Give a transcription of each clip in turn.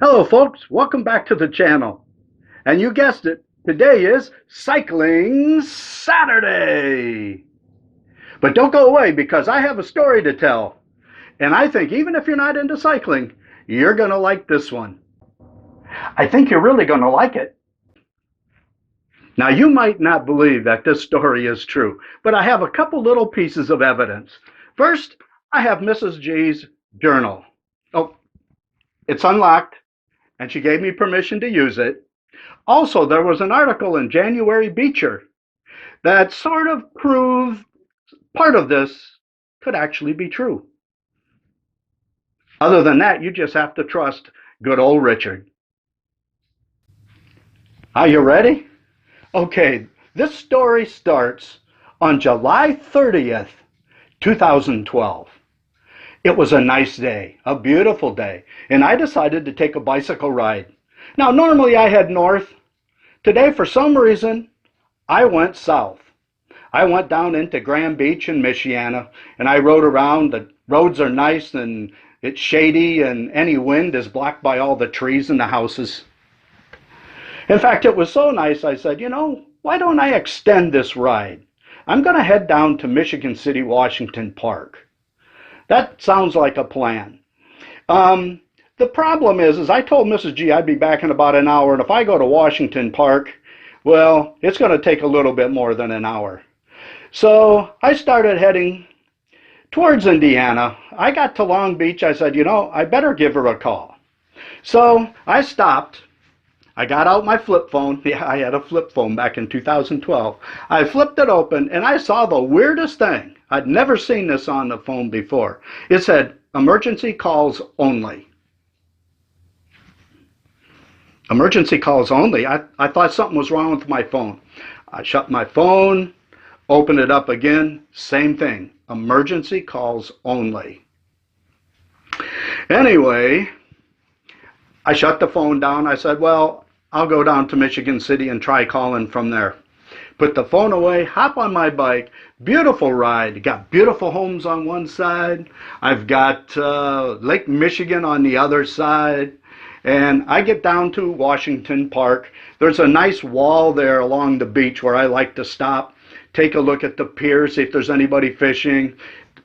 Hello folks, welcome back to the channel. And you guessed it, today is Cycling Saturday. But don't go away because I have a story to tell. And I think even if you're not into cycling, you're going to like this one. I think you're really going to like it. Now you might not believe that this story is true, but I have a couple little pieces of evidence. First, I have Mrs. G's journal. Oh, it's unlocked and she gave me permission to use it. Also, there was an article in January Beecher that sort of proved part of this could actually be true. Other than that, you just have to trust good old Richard. Are you ready? Okay, this story starts on July 30th, 2012. It was a nice day, a beautiful day, and I decided to take a bicycle ride. Now, normally I head north. Today, for some reason, I went south. I went down into Grand Beach in Michiana, and I rode around. The roads are nice, and it's shady, and any wind is blocked by all the trees and the houses. In fact, it was so nice, I said, why don't I extend this ride? I'm going to head down to Michigan City, Washington Park. That sounds like a plan. The problem is I told Mrs. G I'd be back in about an hour, and if I go to Washington Park, well, it's going to take a little bit more than an hour. So I started heading towards Indiana. I got to Long Beach. I said, I better give her a call. So I stopped. I got out my flip phone. Yeah, I had a flip phone back in 2012. I flipped it open, and I saw the weirdest thing. I'd never seen this on the phone before. It said, emergency calls only. Emergency calls only. I thought something was wrong with my phone. I shut my phone, opened it up again, same thing. Emergency calls only. Anyway, I shut the phone down. I said, well, I'll go down to Michigan City and try calling from there. Put the phone away, hop on my bike. Beautiful ride. Got beautiful homes on one side. I've got Lake Michigan on the other side. And I get down to Washington Park. There's a nice wall there along the beach where I like to stop, take a look at the pier, see if there's anybody fishing.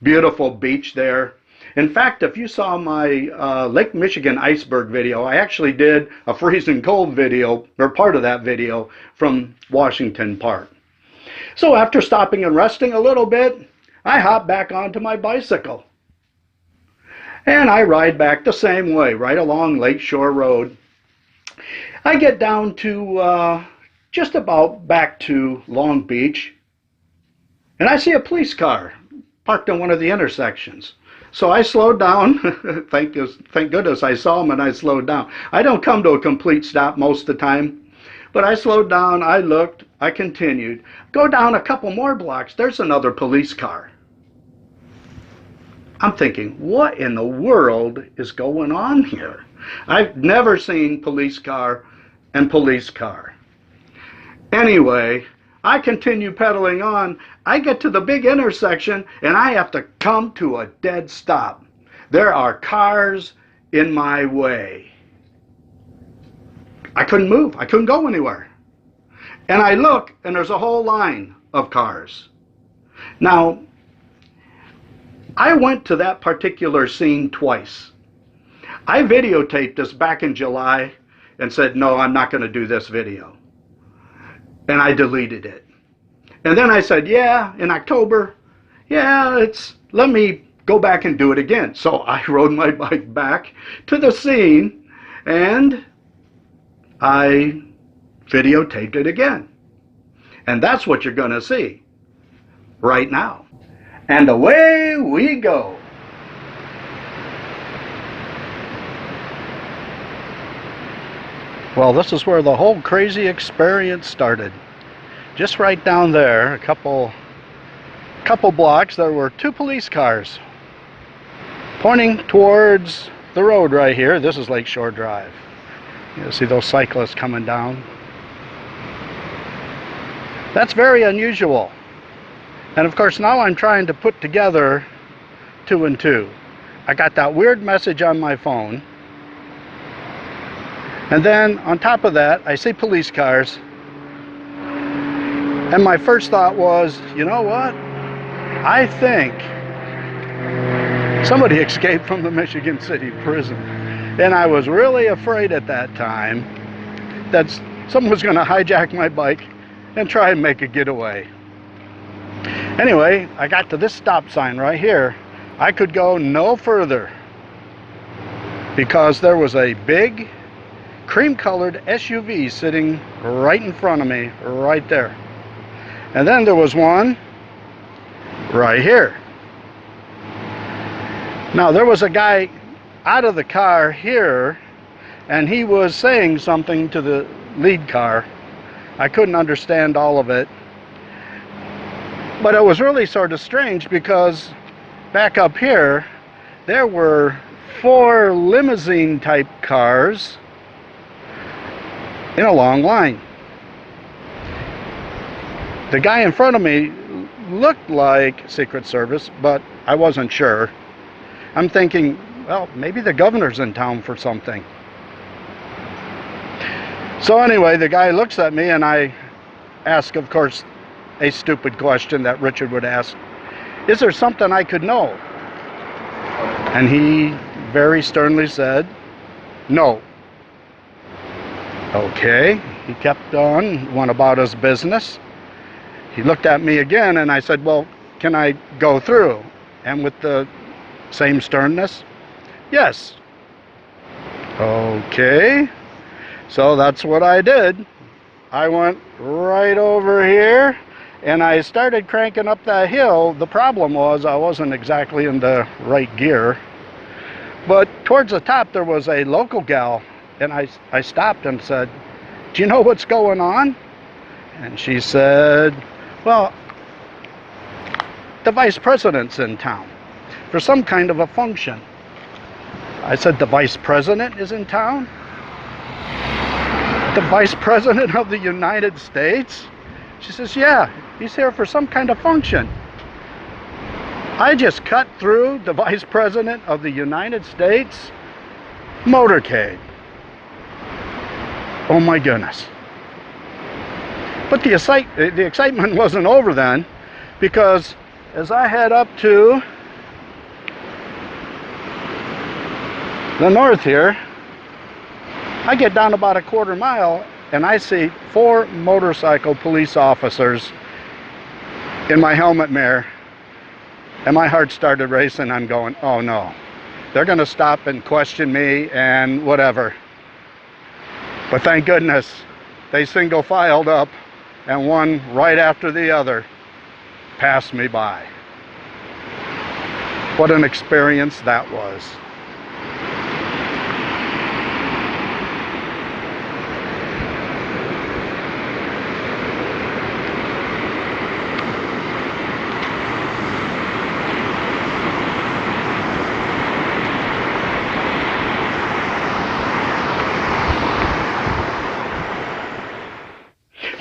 Beautiful beach there. In fact, if you saw my Lake Michigan iceberg video, I actually did a freezing cold video, or part of that video, from Washington Park. So after stopping and resting a little bit, I hop back onto my bicycle. And I ride back the same way, right along Lakeshore Road. I get down to just about back to Long Beach, and I see a police car parked in one of the intersections. So I slowed down. Thank goodness I saw him and I slowed down. I don't come to a complete stop most of the time, but I slowed down, I looked, I continued. Go down a couple more blocks, there's another police car. I'm thinking, what in the world is going on here? I've never seen police car and police car. Anyway, I continue pedaling on. I get to the big intersection and I have to come to a dead stop. There are cars in my way. I couldn't move. I couldn't go anywhere. And I look and there's a whole line of cars. Now, I went to that particular scene twice. I videotaped this back in July and said, no, I'm not going to do this video. And I deleted it. And then I said, yeah, in October, let me go back and do it again. So I rode my bike back to the scene and I videotaped it again. And that's what you're going to see right now. And away we go. Well, this is where the whole crazy experience started. Just right down there, a couple blocks, there were two police cars pointing towards the road right here. This is Lakeshore Drive. You see those cyclists coming down. That's very unusual. And of course now I'm trying to put together 2 and 2. I got that weird message on my phone And then on top of that, I see police cars. And my first thought was, you know what? I think somebody escaped from the Michigan City prison. And I was really afraid at that time that someone was going to hijack my bike and try and make a getaway. Anyway, I got to this stop sign right here. I could go no further because there was a big cream-colored SUV sitting right in front of me, right there. And then there was one right here. Now there was a guy out of the car here, and he was saying something to the lead car. I couldn't understand all of it, but it was really sort of strange because back up here there were 4 limousine type cars in a long line. The guy in front of me looked like Secret Service, but I wasn't sure. I'm thinking, well, maybe the governor's in town for something. So anyway, the guy looks at me and I ask, of course, a stupid question that Richard would ask. Is there something I could know? And he very sternly said, no. Okay, he kept on, went about his business. He looked at me again and I said, well, can I go through? And with the same sternness, yes. Okay, so that's what I did. I went right over here and I started cranking up that hill. The problem was I wasn't exactly in the right gear. But towards the top there was a local gal, and I stopped and said, do you know what's going on? And she said, well, the vice president's in town for some kind of a function. I said, the vice president is in town? The vice president of the United States? She says, yeah, he's here for some kind of function. I just cut through the vice president of the United States motorcade. Oh my goodness. But the excitement wasn't over then, because as I head up to the north here, I get down about a quarter mile and I see 4 motorcycle police officers in my helmet mirror, and my heart started racing. I'm going, oh no, they're going to stop and question me and whatever. But thank goodness they single filed up, and one right after the other passed me by. What an experience that was.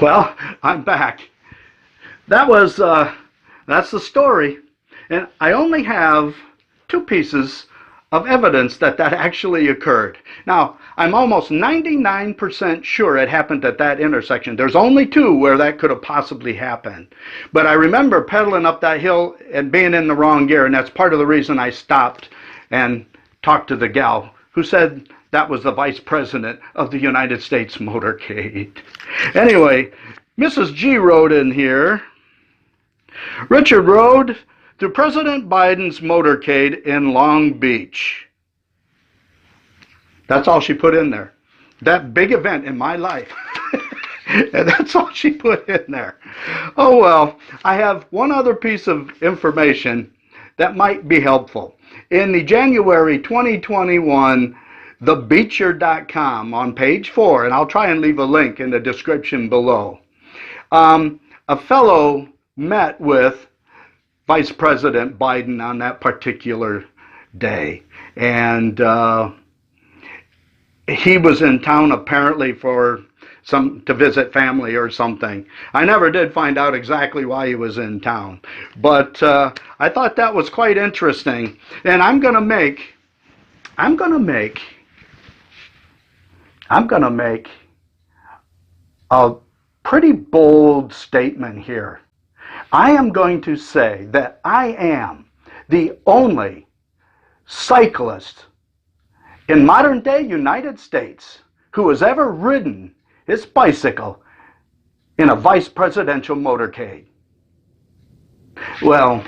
Well, I'm back. That's the story. And I only have 2 pieces of evidence that actually occurred. Now, I'm almost 99% sure it happened at that intersection. There's only 2 where that could have possibly happened. But I remember pedaling up that hill and being in the wrong gear, and that's part of the reason I stopped and talked to the gal who said that was the vice president of the United States motorcade. Anyway, Mrs. G wrote in here, Richard rode through President Biden's motorcade in Long Beach. That's all she put in there. That big event in my life. And that's all she put in there. Oh well, I have one other piece of information that might be helpful. In the January 2021 thebeacher.com on page 4, and I'll try and leave a link in the description below. A fellow met with Vice President Biden on that particular day, and he was in town apparently to visit family or something. I never did find out exactly why he was in town, but I thought that was quite interesting, and I'm gonna make I'm going to make a pretty bold statement here. I am going to say that I am the only cyclist in modern day United States who has ever ridden his bicycle in a vice presidential motorcade. Well,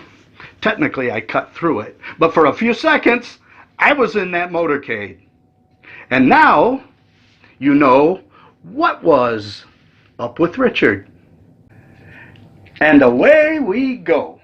technically I cut through it, but for a few seconds I was in that motorcade. And now you know what was up with Richard. And away we go.